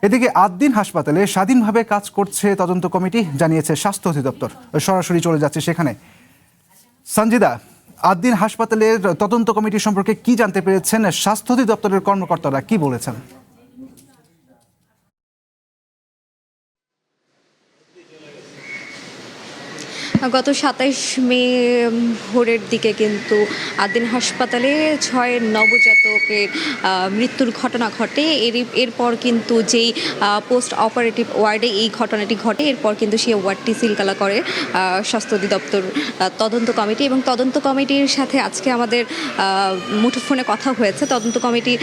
এদিকে আদ্দিন হাসপাতালে স্বাধীনভাবে কাজ করছে তদন্ত কমিটি, জানিয়েছে স্বাস্থ্য অধিদপ্তর। সরাসরি চলে যাচ্ছে সেখানে। সঞ্জিদা, আদ্দিন হাসপাতালের তদন্ত কমিটি সম্পর্কে কি জানতে পেরেছেন? স্বাস্থ্য অধিদপ্তরের কর্মকর্তারা কি বলেছেন? গত ২৭ মে ভোরের দিকে কিন্তু আদ্দিন হাসপাতালে ৬ নবজাতকের মৃত্যুর ঘটনা ঘটে। এরপর কিন্তু যেই পোস্ট অপারেটিভ ওয়ার্ডে এই ঘটনাটি ঘটে, এরপর কিন্তু সেই ওয়ার্ডটি সিলগালা করে স্বাস্থ্য অধিদপ্তর তদন্ত কমিটি। এবং তদন্ত কমিটির সাথে আজকে আমাদের মুঠোফোনে কথা হয়েছে। তদন্ত কমিটি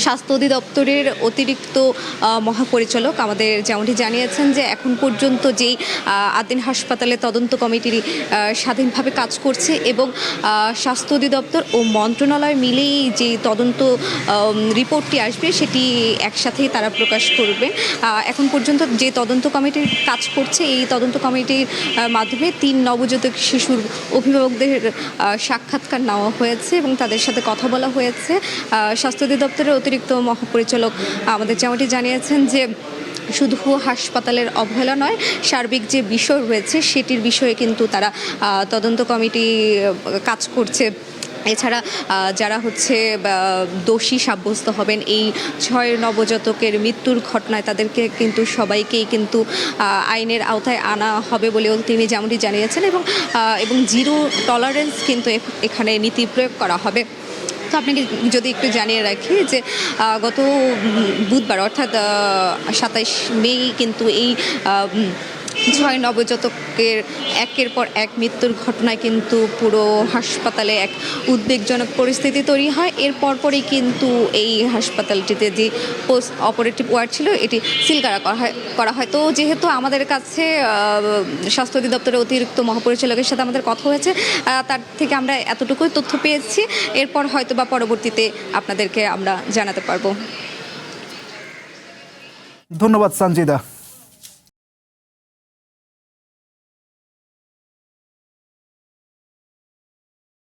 স্বাস্থ্য অধিদপ্তরের অতিরিক্ত মহাপরিচালক আমাদের যেমনটি জানিয়েছেন যে এখন পর্যন্ত যেই আদ্দিন হাসপাতালে তদন্ত কমিটি স্বাধীনভাবে কাজ করছে এবং স্বাস্থ্য অধিদপ্তর ও মন্ত্রণালয় মিলেই যে তদন্ত রিপোর্টটি আসবে সেটি একসাথেই তারা প্রকাশ করবে। এখন পর্যন্ত যে তদন্ত কমিটির কাজ করছে, এই তদন্ত কমিটির মাধ্যমে ৩ নবজাতক শিশুর অভিভাবকদের সাক্ষাৎকার নেওয়া হয়েছে এবং তাদের সাথে কথা বলা হয়েছে। স্বাস্থ্য অধিদপ্তরের অতিরিক্ত মহাপরিচালক আমাদের যেমনটি জানিয়েছেন যে শুধু হাসপাতালের অবহেলা নয়, সার্বিক যে বিষয় রয়েছে সেটির বিষয়ে কিন্তু তারা তদন্ত কমিটি কাজ করছে। এছাড়া যারা দোষী সাব্যস্ত হবেন এই ৬ নবজাতকের মৃত্যুর ঘটনায়, তাদেরকে কিন্তু সবাইকেই কিন্তু আইনের আওতায় আনা হবে বলেও তিনি যেমনটি জানিয়েছেন এবং জিরো টলারেন্স কিন্তু এখানে নীতি প্রয়োগ করা হবে। তো আপনাকে যদি একটু জানিয়ে রাখি যে গত বুধবার অর্থাৎ ২৭ মে কিন্তু এই ৬ নবজাতকের একের পর এক মৃত্যুর ঘটনায় কিন্তু পুরো হাসপাতালে এক উদ্বেগজনক পরিস্থিতি তৈরি হয়। এর পরপরই কিন্তু এই হাসপাতালটিতে যে পোস্ট অপারেটিভ ওয়ার্ড ছিল এটি সিলগালা করা হয়। তো যেহেতু আমাদের কাছে স্বাস্থ্য অধিদপ্তরের অতিরিক্ত মহাপরিচালকের সাথে আমাদের কথা হয়েছে, তার থেকে আমরা এতটুকুই তথ্য পেয়েছি। এরপর হয়তো বা পরবর্তীতে আপনাদেরকে আমরা জানাতে পারবো। ধন্যবাদ সঞ্জিদা।